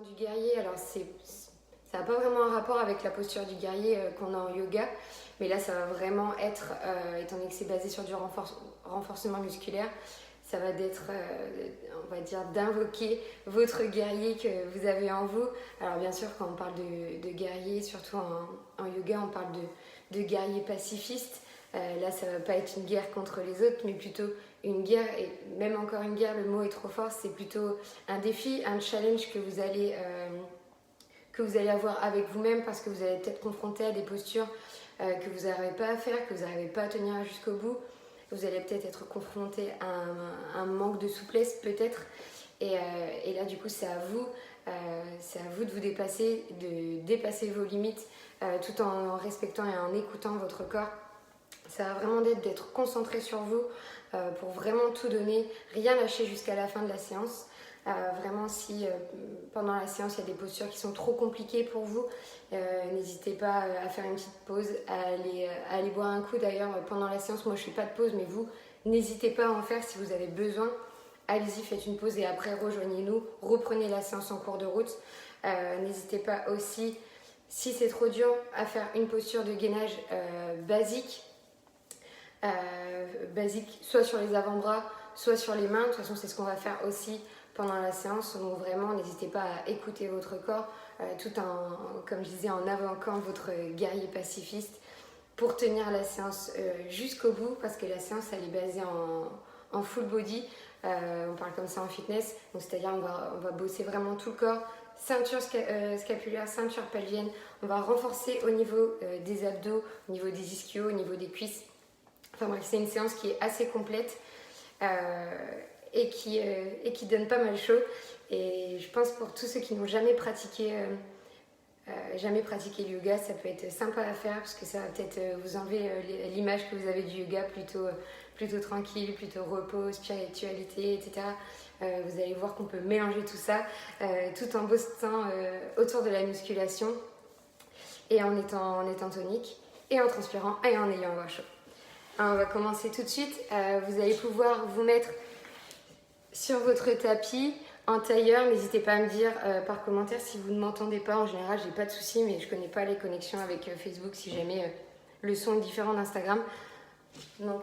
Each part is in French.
Du guerrier, alors ça n'a pas vraiment un rapport avec la posture du guerrier qu'on a en yoga, mais là ça va vraiment être, étant donné que c'est basé sur du renforcement musculaire, ça va être, on va dire, d'invoquer votre guerrier que vous avez en vous. Alors bien sûr, quand on parle de guerrier, surtout en yoga, on parle de guerrier pacifiste. Là, ça va pas être une guerre contre les autres, mais plutôt une guerre, et même encore une guerre, le mot est trop fort, c'est plutôt un défi, un challenge que vous allez avoir avec vous-même, parce que vous allez peut-être confronté à des postures que vous n'arrivez pas à faire, que vous n'arrivez pas à tenir jusqu'au bout. Vous allez peut-être être confronté à un manque de souplesse, peut-être. Et là, du coup, c'est à vous de vous dépasser, de dépasser vos limites, tout en respectant et en écoutant votre corps. Ça va vraiment d'être concentré sur vous pour vraiment tout donner, rien lâcher jusqu'à la fin de la séance. Vraiment, si pendant la séance il y a des postures qui sont trop compliquées pour vous, n'hésitez pas à faire une petite pause, à aller boire un coup. D'ailleurs, pendant la séance, moi je ne fais pas de pause, mais vous, n'hésitez pas à en faire si vous avez besoin. Allez-y, faites une pause et après rejoignez-nous, reprenez la séance en cours de route. N'hésitez pas aussi, si c'est trop dur, à faire une posture de gainage basique, soit sur les avant-bras, soit sur les mains. De toute façon, c'est ce qu'on va faire aussi pendant la séance. Donc vraiment, n'hésitez pas à écouter votre corps, tout en, comme je disais, en invoquant votre guerrier pacifiste pour tenir la séance jusqu'au bout, parce que la séance, elle est basée en full body. On parle comme ça en fitness, donc c'est-à-dire on va bosser vraiment tout le corps, ceinture scapulaire, ceinture pelvienne. On va renforcer au niveau des abdos, au niveau des ischios, au niveau des cuisses. Enfin bref, c'est une séance qui est assez complète et qui donne pas mal chaud. Et je pense pour tous ceux qui n'ont jamais pratiqué le yoga, ça peut être sympa à faire, parce que ça va peut-être vous enlever l'image que vous avez du yoga plutôt tranquille, plutôt repos, spiritualité, etc. Vous allez voir qu'on peut mélanger tout ça tout en bossant autour de la musculation et en étant tonique et en transpirant et en ayant un chaud. Alors, on va commencer tout de suite. Vous allez pouvoir vous mettre sur votre tapis en tailleur. N'hésitez pas à me dire par commentaire si vous ne m'entendez pas. En général, j'ai pas de soucis, mais je connais pas les connexions avec Facebook si jamais le son est différent d'Instagram. Donc,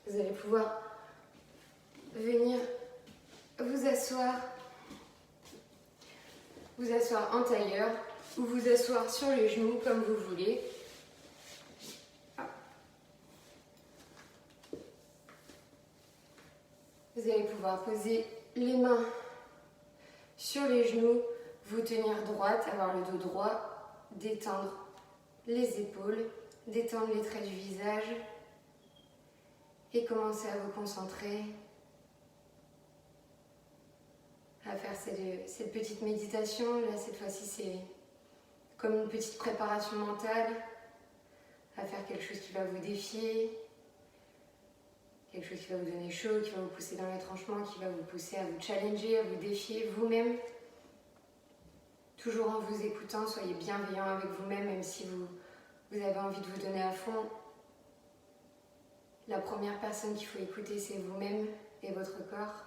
vous allez pouvoir venir vous asseoir en tailleur ou vous asseoir sur les genoux comme vous voulez. Vous allez pouvoir poser les mains sur les genoux, vous tenir droite, avoir le dos droit, détendre les épaules, détendre les traits du visage et commencer à vous concentrer à faire cette petite méditation. Là, cette fois-ci, c'est comme une petite préparation mentale à faire quelque chose qui va vous défier, quelque chose qui va vous donner chaud, qui va vous pousser dans les tranchements, qui va vous pousser à vous challenger, à vous défier vous-même. Toujours en vous écoutant, soyez bienveillant avec vous-même, même si vous avez envie de vous donner à fond. La première personne qu'il faut écouter, c'est vous-même et votre corps.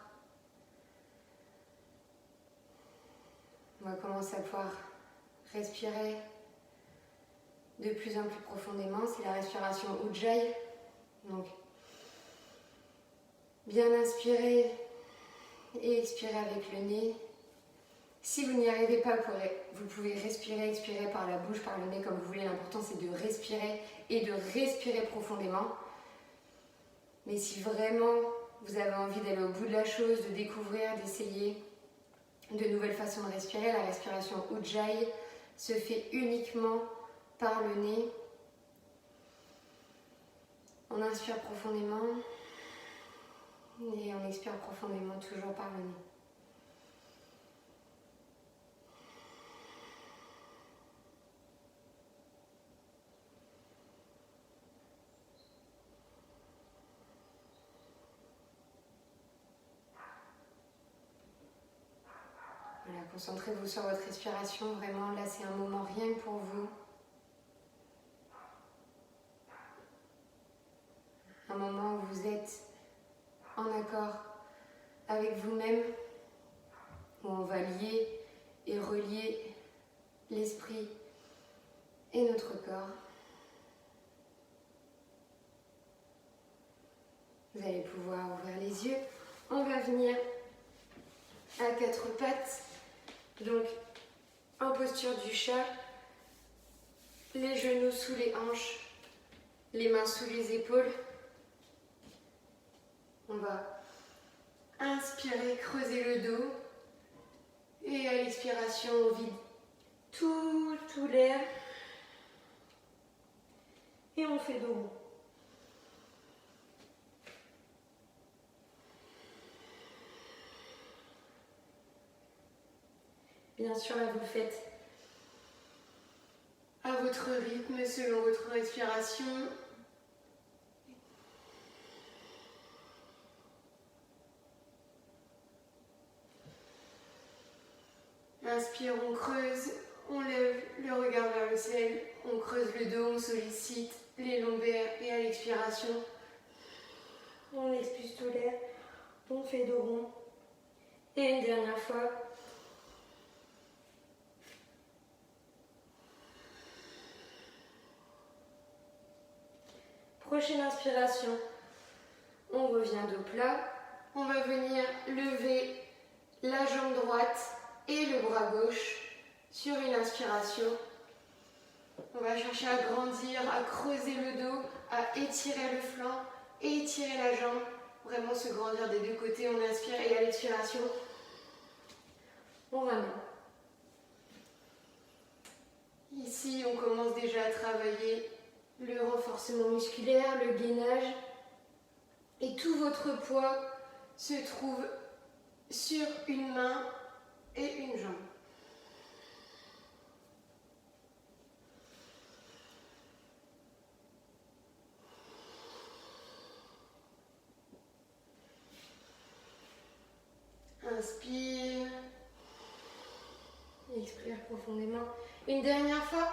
On va commencer à pouvoir respirer de plus en plus profondément. C'est la respiration Ujjayi. Donc, bien inspirer et expirer avec le nez. Si vous n'y arrivez pas, vous pouvez respirer, expirer par la bouche, par le nez, comme vous voulez. L'important, c'est de respirer et de respirer profondément. Mais si vraiment vous avez envie d'aller au bout de la chose, de découvrir, d'essayer de nouvelles façons de respirer, la respiration Ujjayi se fait uniquement par le nez. On inspire profondément et on expire profondément, toujours par le nez. Voilà, concentrez-vous sur votre respiration, vraiment, là c'est un moment rien que pour vous. Un moment où vous êtes en accord avec vous-même, où on va lier relier l'esprit et notre corps. Vous allez pouvoir ouvrir les yeux. On va venir à 4 pattes, donc en posture du chat, les genoux sous les hanches, les mains sous les épaules. On va inspirer, creuser le dos et à l'expiration, on vide tout l'air et on fait dos rond. Bien sûr, là, vous le faites à votre rythme, selon votre respiration. Inspire, on creuse, on lève le regard vers le ciel, on creuse le dos, on sollicite les lombaires et à l'expiration, on expulse tout l'air, on fait dos rond. Et une dernière fois. Prochaine inspiration, on revient dos plat. On va venir lever la jambe droite et le bras gauche sur une inspiration. On va chercher à grandir, à creuser le dos, à étirer le flanc, étirer la jambe. Vraiment se grandir des deux côtés. On inspire et à l'expiration, on ramène. Ici, on commence déjà à travailler le renforcement musculaire, le gainage. Et tout votre poids se trouve sur une main et une jambe. Inspire. Expire profondément. Une dernière fois.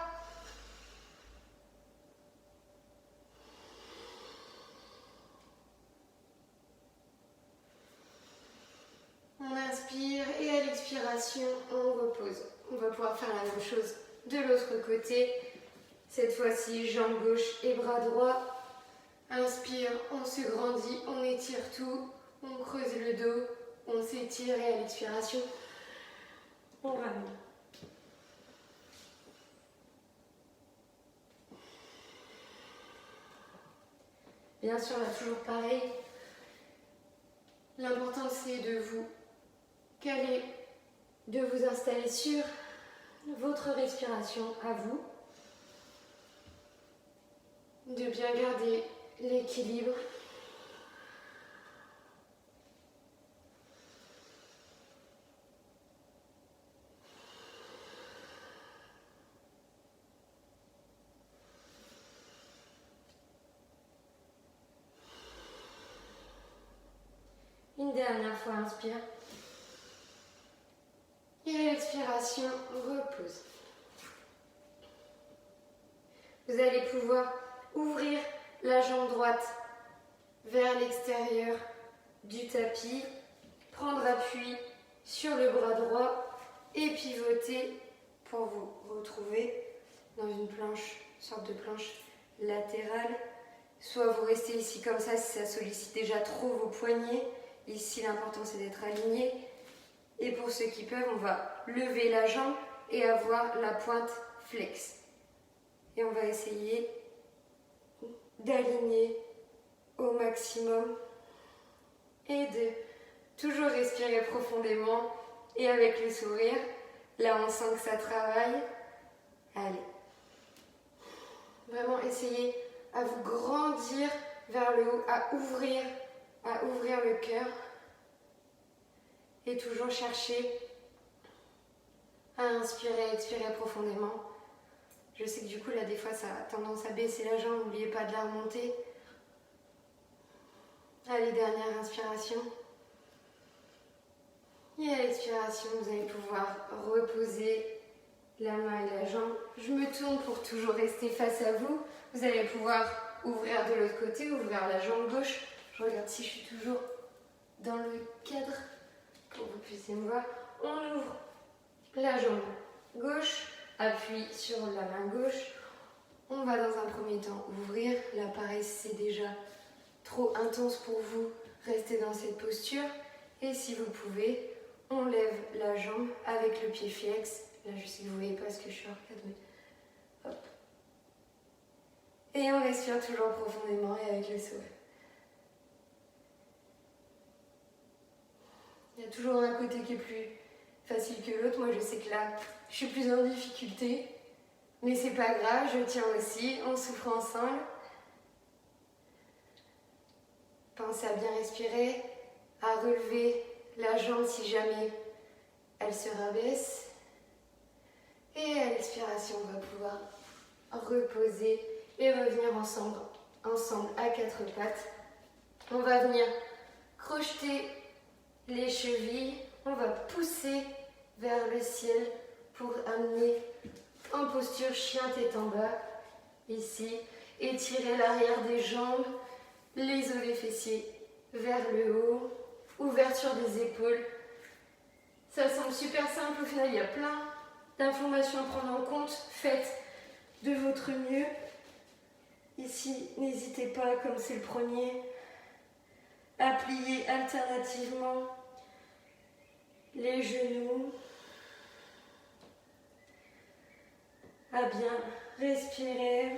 On inspire et à l'expiration, on repose. On va pouvoir faire la même chose de l'autre côté. Cette fois-ci, jambe gauche et bras droit. Inspire, on se grandit, on étire tout, on creuse le dos, on s'étire et à l'expiration, on ramène. Bien sûr, là, toujours pareil. L'important, c'est de vous caler, de vous installer sur votre respiration à vous, de bien garder l'équilibre. Une dernière fois, inspire. Et à l'expiration, repose. Vous allez pouvoir ouvrir la jambe droite vers l'extérieur du tapis, prendre appui sur le bras droit et pivoter pour vous retrouver dans une planche, une sorte de planche latérale. Soit vous restez ici comme ça si ça sollicite déjà trop vos poignets. Ici, l'important c'est d'être aligné. Et pour ceux qui peuvent, on va lever la jambe et avoir la pointe flex. Et on va essayer d'aligner au maximum et de toujours respirer profondément et avec le sourire. Là, on sent que ça travaille. Allez. Vraiment essayer à vous grandir vers le haut, à ouvrir le cœur. Et toujours chercher à inspirer, expirer profondément. Je sais que du coup, là, des fois, ça a tendance à baisser la jambe. N'oubliez pas de la remonter. Allez, dernière inspiration. Et à l'expiration, vous allez pouvoir reposer la main et la jambe. Je me tourne pour toujours rester face à vous. Vous allez pouvoir ouvrir de l'autre côté, ouvrir la jambe gauche. Je regarde si je suis toujours dans le cadre pour que vous puissiez me voir. On ouvre la jambe gauche, appui sur la main gauche. On va dans un premier temps ouvrir. Là, pareil, si c'est déjà trop intense pour vous, restez dans cette posture. Et si vous pouvez, on lève la jambe avec le pied flex. Là, je sais que vous ne voyez pas ce que je suis en regarde, mais hop. Et on respire toujours profondément et avec le souffle. Il y a toujours un côté qui est plus facile que l'autre. Moi, je sais que là, je suis plus en difficulté. Mais c'est pas grave, je tiens aussi. On souffle ensemble. Pensez à bien respirer, à relever la jambe si jamais elle se rabaisse. Et à l'expiration, on va pouvoir reposer et revenir ensemble à quatre pattes. On va venir crocheter les chevilles, on va pousser vers le ciel pour amener en posture chien tête en bas, ici, étirer l'arrière des jambes, les os des fessiers vers le haut, ouverture des épaules. Ça semble super simple, au final il y a plein d'informations à prendre en compte, faites de votre mieux. Ici, n'hésitez pas, comme c'est le premier, à plier alternativement les genoux, à bien respirer.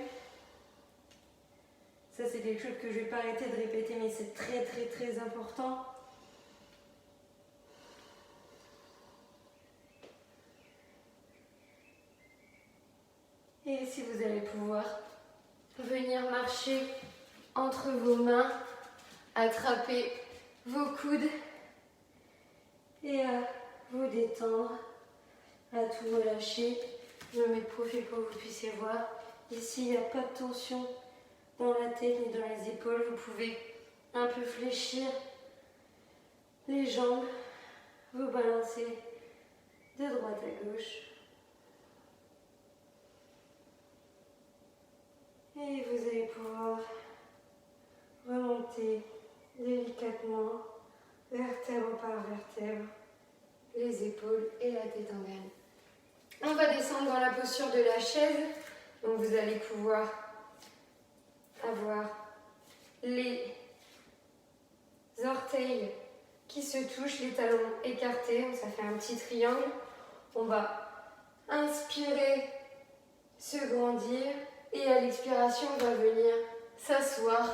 Ça, c'est quelque chose que je ne vais pas arrêter de répéter, mais c'est très très très important. Et si vous allez pouvoir venir marcher entre vos mains, attraper vos coudes et à vous détendre, à tout relâcher. Je me mets de profil pour que vous puissiez voir. Ici, il n'y a pas de tension dans la tête ni dans les épaules. Vous pouvez un peu fléchir les jambes, vous balancer de droite à gauche. Et vous allez pouvoir remonter délicatement, vertèbre par vertèbre, les épaules et la tête en berne. On va descendre dans la posture de la chaise. Donc vous allez pouvoir avoir les orteils qui se touchent, les talons écartés. Ça fait un petit triangle. On va inspirer, se grandir. Et à l'expiration, on va venir s'asseoir,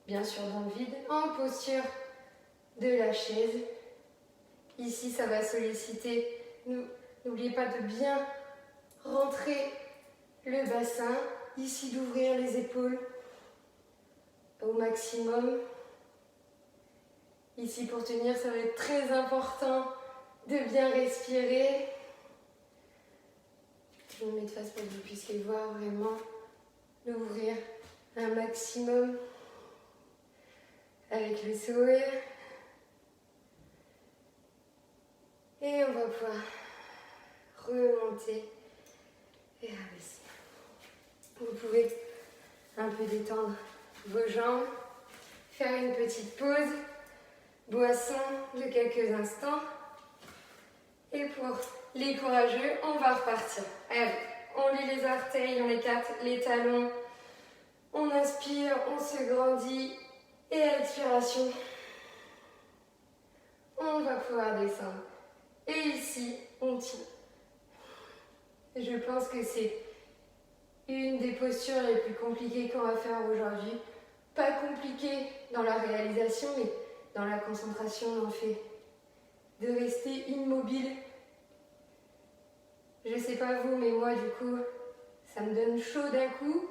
bien sûr dans le vide, en posture de la chaise. Ici, ça va solliciter. N'oubliez pas de bien rentrer le bassin. Ici, d'ouvrir les épaules au maximum. Ici, pour tenir, ça va être très important de bien respirer. Je me mets de face pour que vous puissiez voir vraiment l'ouvrir un maximum avec le sourire. Et on va pouvoir remonter et rabaisser. Vous pouvez un peu détendre vos jambes, faire une petite pause, boisson de quelques instants. Et pour les courageux, on va repartir. Allez, on lit les orteils, on écarte les talons, on inspire, on se grandit et à l'expiration, on va pouvoir descendre. Et ici, on tient. Je pense que c'est une des postures les plus compliquées qu'on va faire aujourd'hui. Pas compliquée dans la réalisation, mais dans la concentration, on en fait. De rester immobile. Je sais pas vous, mais moi du coup, ça me donne chaud d'un coup.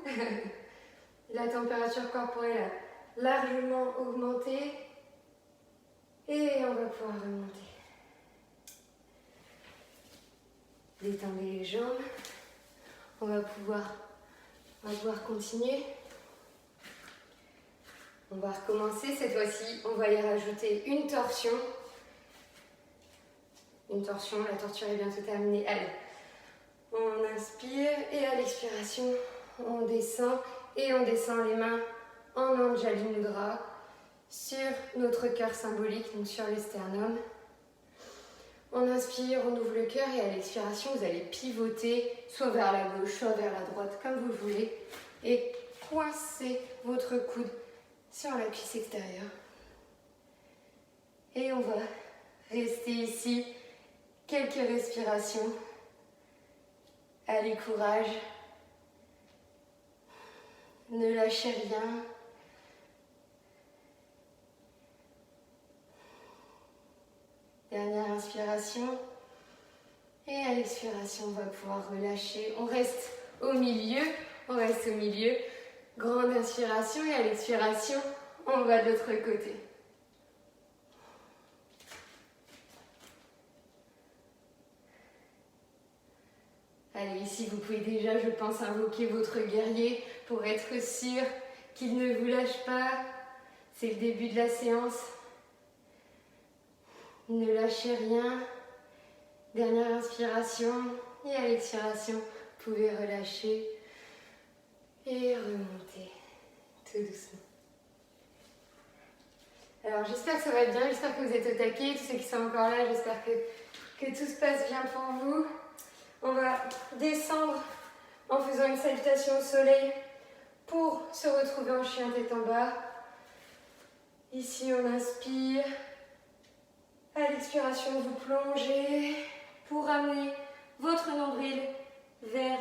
La température corporelle a largement augmenté. Et on va pouvoir remonter. Détendez les jambes. On va pouvoir continuer. On va recommencer. Cette fois-ci, on va y rajouter une torsion. Une torsion, la torture est bientôt terminée. Allez, on inspire et à l'expiration, on descend. Et on descend les mains en Anjali Mudra sur notre cœur symbolique, donc sur le sternum. On inspire, on ouvre le cœur et à l'expiration, vous allez pivoter soit vers la gauche, soit vers la droite, comme vous voulez. Et coincez votre coude sur la cuisse extérieure. Et on va rester ici quelques respirations. Allez, courage. Ne lâchez rien. Dernière inspiration. Et à l'expiration, on va pouvoir relâcher. On reste au milieu. On reste au milieu. Grande inspiration et à l'expiration, on va de l'autre côté. Allez, ici, vous pouvez déjà, je pense, invoquer votre guerrier pour être sûr qu'il ne vous lâche pas. C'est le début de la séance. Ne lâchez rien. Dernière inspiration. Et à l'expiration, vous pouvez relâcher et remonter tout doucement. Alors, j'espère que ça va bien. J'espère que vous êtes au taquet. Tous ceux qui sont encore là, j'espère que tout se passe bien pour vous. On va descendre en faisant une salutation au soleil pour se retrouver en chien tête en bas. Ici, on inspire. À l'expiration, vous plongez pour ramener votre nombril vers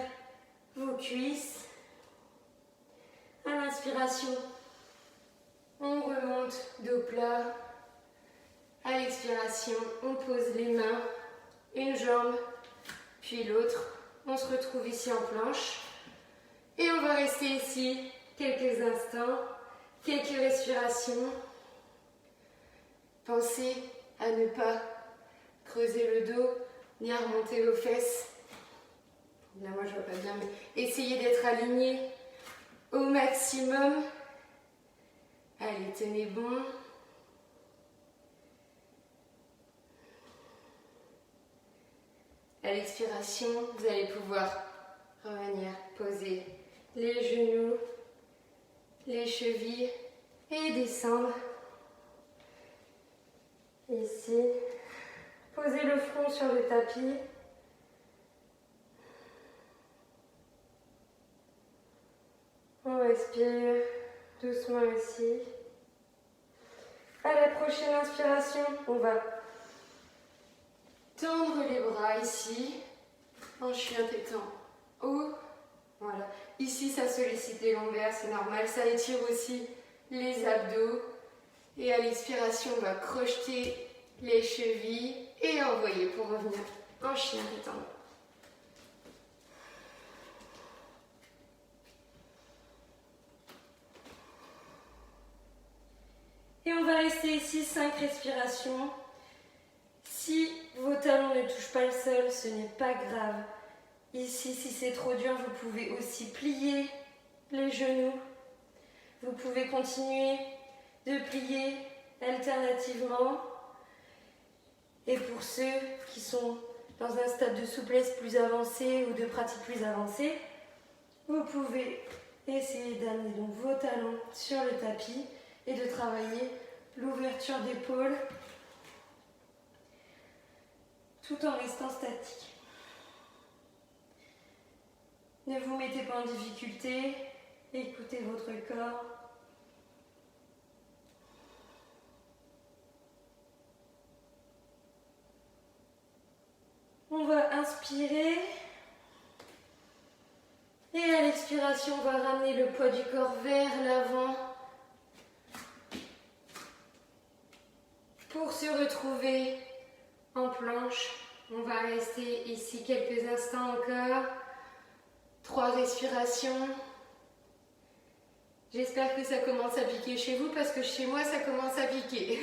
vos cuisses. À l'inspiration, on remonte dos plat. À l'expiration, on pose les mains, une jambe, puis l'autre. On se retrouve ici en planche. Et on va rester ici quelques instants, quelques respirations. Pensez à ne pas creuser le dos, ni à remonter aux fesses. Là, moi, je vois pas bien, mais essayez d'être aligné au maximum. Allez, tenez bon. À l'expiration, vous allez pouvoir revenir poser les genoux, les chevilles et descendre. Ici, posez le front sur le tapis. On respire doucement ici. À la prochaine inspiration, on va tendre les bras ici, en chien tête en haut. Voilà. Ici, ça sollicite les lombaires, c'est normal. Ça étire aussi les abdos. Et à l'expiration, on va crocheter les chevilles et envoyer pour revenir en chien tête en haut. Et on va rester ici 5 respirations. Si vos talons ne touchent pas le sol, ce n'est pas grave. Ici, si c'est trop dur, vous pouvez aussi plier les genoux. Vous pouvez continuer de plier alternativement. Et pour ceux qui sont dans un stade de souplesse plus avancé ou de pratique plus avancée, vous pouvez essayer d'amener donc vos talons sur le tapis et de travailler l'ouverture d'épaule tout en restant statique. Ne vous mettez pas en difficulté, écoutez votre corps. On va inspirer et à l'expiration, on va ramener le poids du corps vers l'avant pour se retrouver en planche. On va rester ici quelques instants encore. 3 respirations. J'espère que ça commence à piquer chez vous parce que chez moi ça commence à piquer.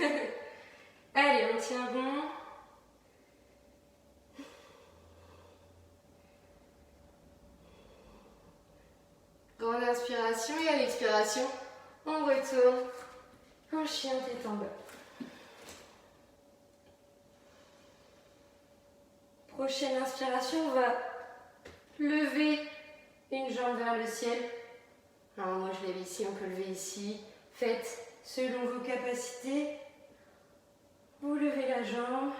Allez, on tient bon. Grande inspiration et à l'expiration, on retourne en chien tête en bas. Prochaine inspiration, on va lever une jambe vers le ciel. Alors moi je lève ici, on peut lever ici. Faites selon vos capacités. Vous levez la jambe,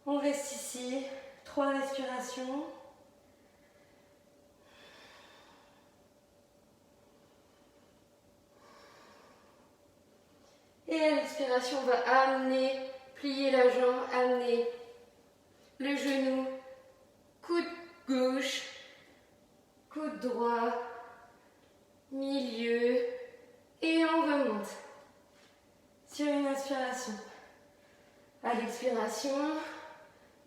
On reste ici, 3 respirations. Et à l'expiration, on va amener, plier la jambe, amener le genou, coude gauche, coude droit, milieu, et on remonte sur une inspiration. À l'expiration,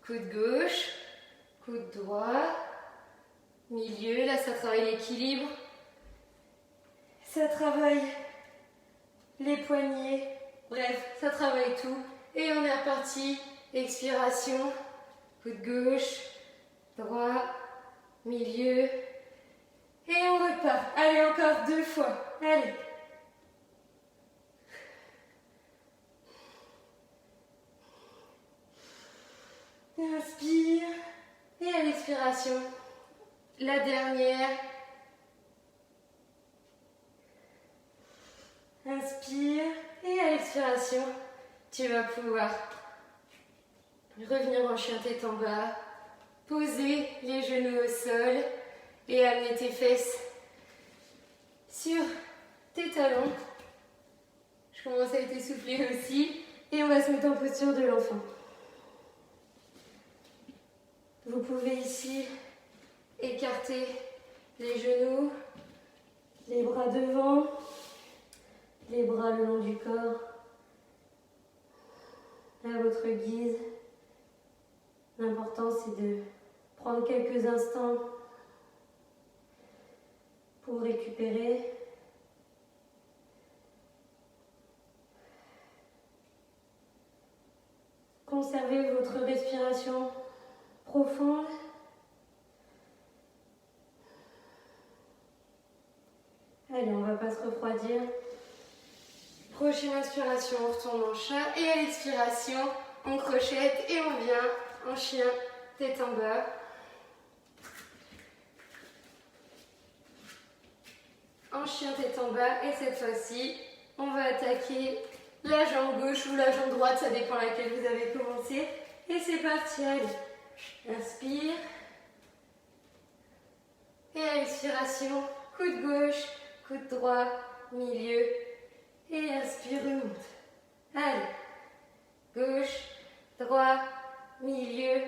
coude gauche, coude droit, milieu. Là, ça travaille l'équilibre. Ça travaille les poignets. Bref, ça travaille tout. Et on est reparti. Expiration, coude gauche, droit, milieu. Et on repart. Allez, encore 2 fois. Allez. Inspire. Et à l'expiration, la dernière. Inspire. Et à l'expiration, tu vas pouvoir revenir en chien tête en bas. Poser les genoux au sol. Et amener tes fesses sur tes talons. Je commence à être essoufflée aussi. Et on va se mettre en posture de l'enfant. Vous pouvez ici écarter les genoux, les bras devant, les bras le long du corps, à votre guise. L'important, c'est de prendre quelques instants pour récupérer. Conservez votre respiration profonde. Allez, on ne va pas se refroidir. Prochaine inspiration, on retourne en chat. Et à l'expiration, on crochette et on vient en chien, tête en bas. En chien, tête en bas. Et cette fois-ci, on va attaquer la jambe gauche ou la jambe droite, ça dépend laquelle vous avez commencé. Et c'est parti, allez. Inspire. Et à l'expiration, coude gauche, coude droit, milieu. Et inspire, remonte. Allez. Gauche, droit, milieu.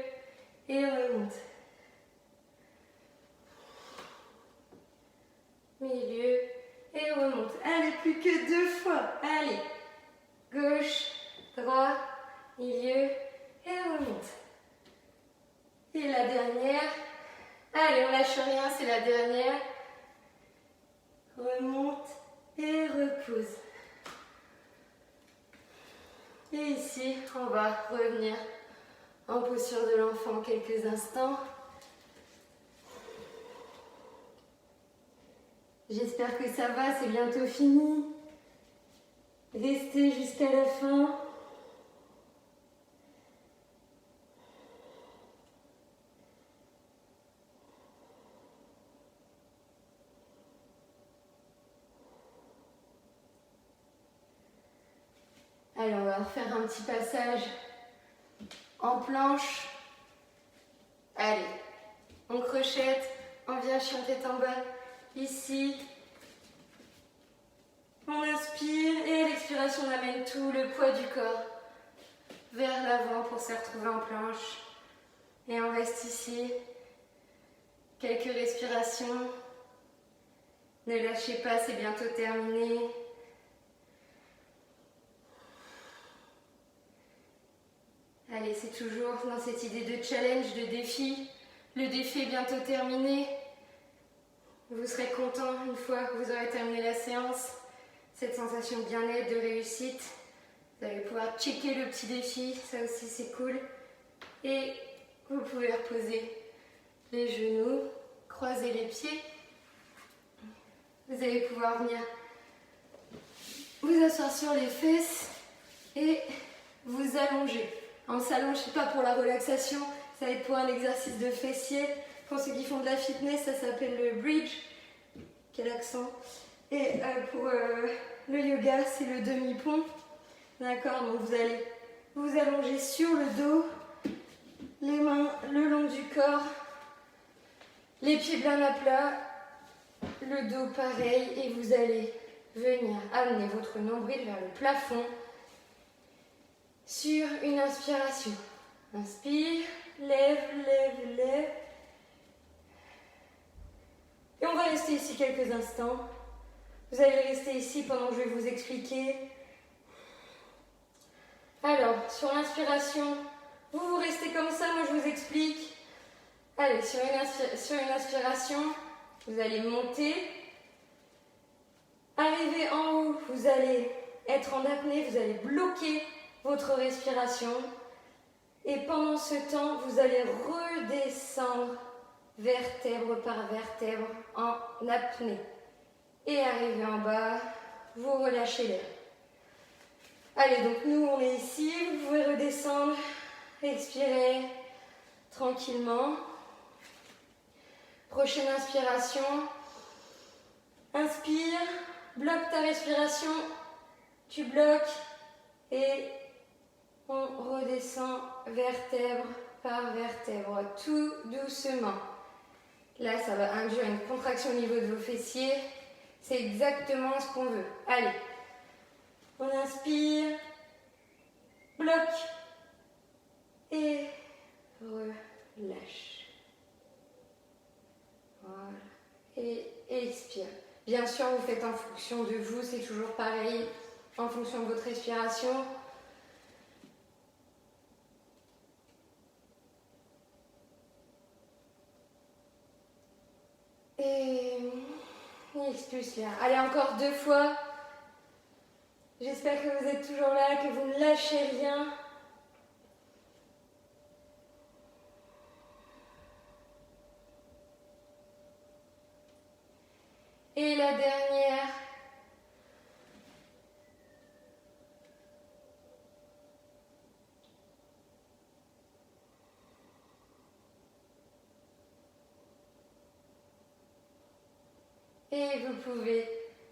Et remonte. Milieu. Et remonte. Allez, plus que 2 fois. Allez. Gauche, droit, milieu. Et remonte. Et la dernière. Allez, on lâche rien, c'est la dernière. Remonte et repose. Et ici, on va revenir en posture de l'enfant quelques instants. J'espère que ça va, c'est bientôt fini. Restez jusqu'à la fin. Allez, on va refaire un petit passage en planche. Allez, on crochette, on vient chien tête en bas. Ici, on inspire et à l'expiration, on amène tout le poids du corps vers l'avant pour se retrouver en planche. Et on reste ici. Quelques respirations. Ne lâchez pas, c'est bientôt terminé. Allez, c'est toujours dans cette idée de challenge, de défi. Le défi est bientôt terminé. Vous serez content une fois que vous aurez terminé la séance. Cette sensation de bien-être, de réussite. Vous allez pouvoir checker le petit défi, ça aussi c'est cool. Et vous pouvez reposer les genoux, croiser les pieds. Vous allez pouvoir venir vous asseoir sur les fesses et vous allonger. On s'allonge, c'est pas pour la relaxation, ça va être pour un exercice de fessier. Pour ceux qui font de la fitness, ça s'appelle le bridge. Quel accent. Et pour le yoga, c'est le demi-pont. D'accord, donc vous allez vous allonger sur le dos Les mains le long du corps, les pieds bien à plat, le dos pareil et vous allez venir amener votre nombril vers le plafond sur une inspiration. Inspire, lève, lève, lève. Et on va rester ici quelques instants. Vous allez rester ici pendant que je vais vous expliquer. Alors, sur l'inspiration, vous restez comme ça, moi je vous explique. Allez, sur une inspiration, vous allez monter. Arrivé en haut, vous allez être en apnée, vous allez bloquer votre respiration. Et pendant ce temps, vous allez redescendre vertèbre par vertèbre en apnée. Et arrivé en bas, vous relâchez l'air. Allez, donc nous on est ici, vous pouvez redescendre, expirer tranquillement. Prochaine inspiration. Inspire, bloque ta respiration, tu bloques et on redescend vertèbre par vertèbre, tout doucement. Là, ça va induire une contraction au niveau de vos fessiers. C'est exactement ce qu'on veut. Allez, on inspire, bloque et relâche. Voilà. Et expire. Bien sûr, vous faites en fonction de vous, c'est toujours pareil, en fonction de votre respiration. Et expulse l'air. Allez, encore 2 fois. J'espère que vous êtes toujours là, que vous ne lâchez rien. Et la dernière. Et vous pouvez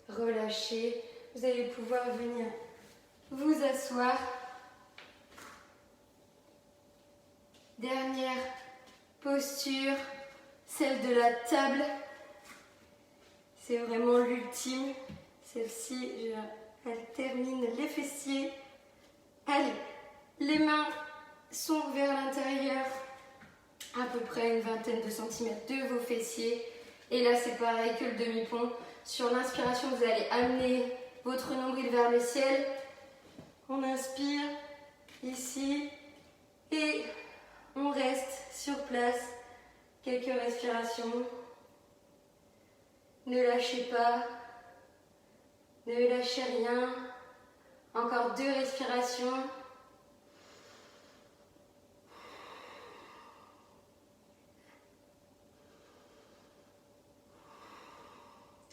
relâcher. Vous allez pouvoir venir vous asseoir. Dernière posture, celle de la table. C'est vraiment l'ultime. Celle-ci, elle termine les fessiers. Allez, les mains sont vers l'intérieur, à peu près une vingtaine de centimètres de vos fessiers. Et là, c'est pareil que le demi-pont. Sur l'inspiration, vous allez amener votre nombril vers le ciel. On inspire ici et on reste sur place. Quelques respirations. Ne lâchez pas. Ne lâchez rien. Encore 2 respirations.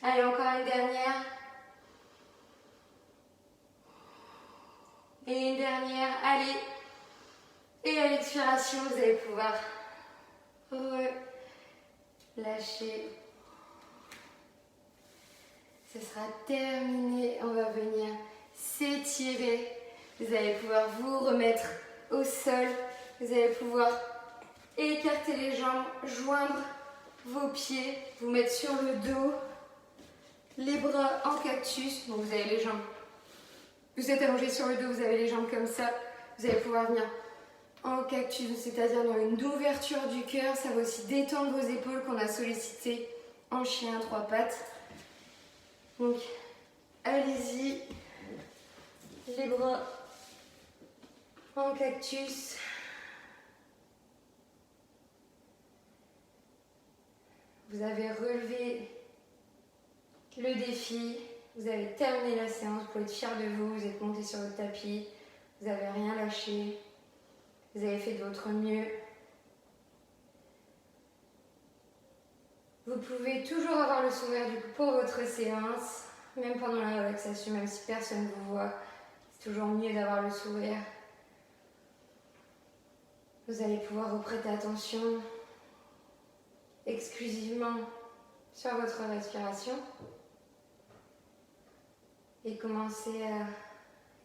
Allez, encore une dernière. Et une dernière. Allez. Et à l'expiration, vous allez pouvoir relâcher. Ce sera terminé. On va venir s'étirer. Vous allez pouvoir vous remettre au sol. Vous allez pouvoir écarter les jambes, joindre vos pieds, vous mettre sur le dos. Les bras en cactus, donc vous avez les jambes, vous êtes allongé sur le dos, vous avez les jambes comme ça, vous allez pouvoir venir en cactus, c'est-à-dire dans une ouverture du cœur, ça va aussi détendre vos épaules qu'on a sollicité en chien 3 pattes. Donc allez-y, les bras en cactus. Vous avez relevé le défi, vous avez terminé la séance, vous pouvez être fiers de vous, vous êtes monté sur le tapis, vous n'avez rien lâché, vous avez fait de votre mieux. Vous pouvez toujours avoir le sourire du coup pour votre séance, même pendant la relaxation, même si personne ne vous voit, c'est toujours mieux d'avoir le sourire. Vous allez pouvoir reprêter attention exclusivement sur votre respiration. Et commencez à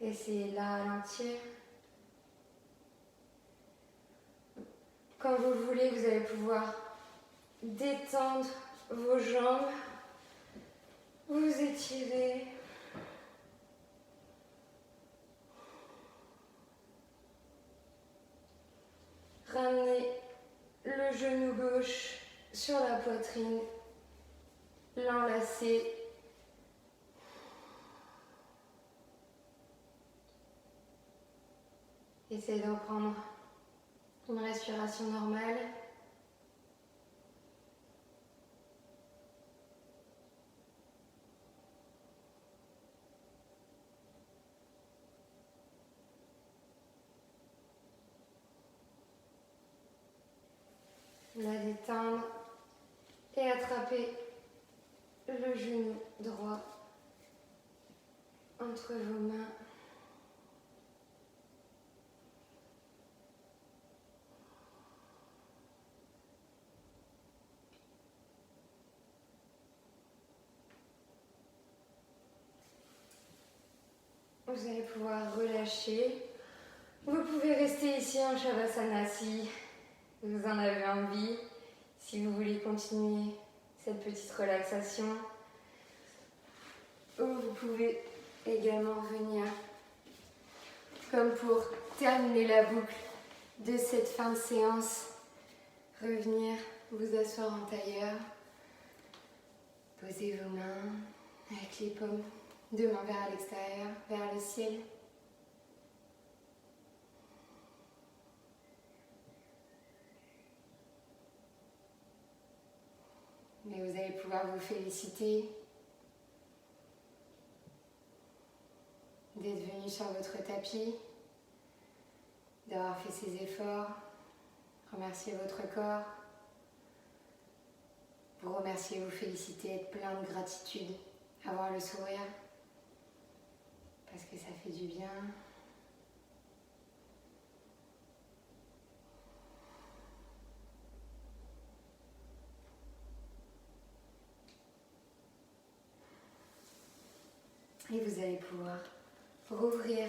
essayer de la ralentir. Quand vous le voulez, vous allez pouvoir détendre vos jambes, vous étirer. Ramenez le genou gauche sur la poitrine, l'enlacer. Essayez de reprendre une respiration normale. La détendre et attraper le genou droit entre vos mains. Vous allez pouvoir relâcher. Vous pouvez rester ici en Shavasana si vous en avez envie. Si vous voulez continuer cette petite relaxation. Ou vous pouvez également venir, comme pour terminer la boucle de cette fin de séance, revenir vous asseoir en tailleur. Posez vos mains avec les paumes de main vers l'extérieur, vers le ciel. Mais vous allez pouvoir vous féliciter d'être venu sur votre tapis, d'avoir fait ces efforts, remercier votre corps, vous remercier, vous féliciter, être plein de gratitude, avoir le sourire, parce que ça fait du bien. Et vous allez pouvoir rouvrir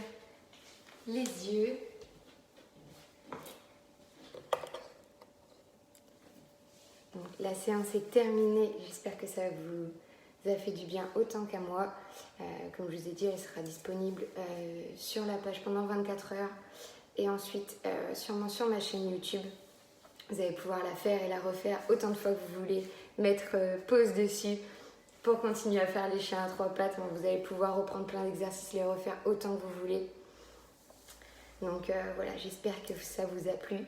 les yeux. Donc, la séance est terminée. J'espère que ça vous a fait du bien autant qu'à moi. Comme je vous ai dit, elle sera disponible sur la page pendant 24 heures et ensuite sûrement sur ma chaîne YouTube. Vous allez pouvoir la faire et la refaire autant de fois que vous voulez, mettre pause dessus pour continuer à faire les chiens à 3 pattes. Vous allez pouvoir reprendre plein d'exercices, les refaire autant que vous voulez. Donc voilà, j'espère que ça vous a plu.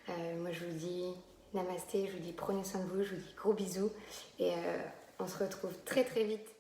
Moi je vous dis namasté, je vous dis prenez soin de vous, je vous dis gros bisous et on se retrouve très très vite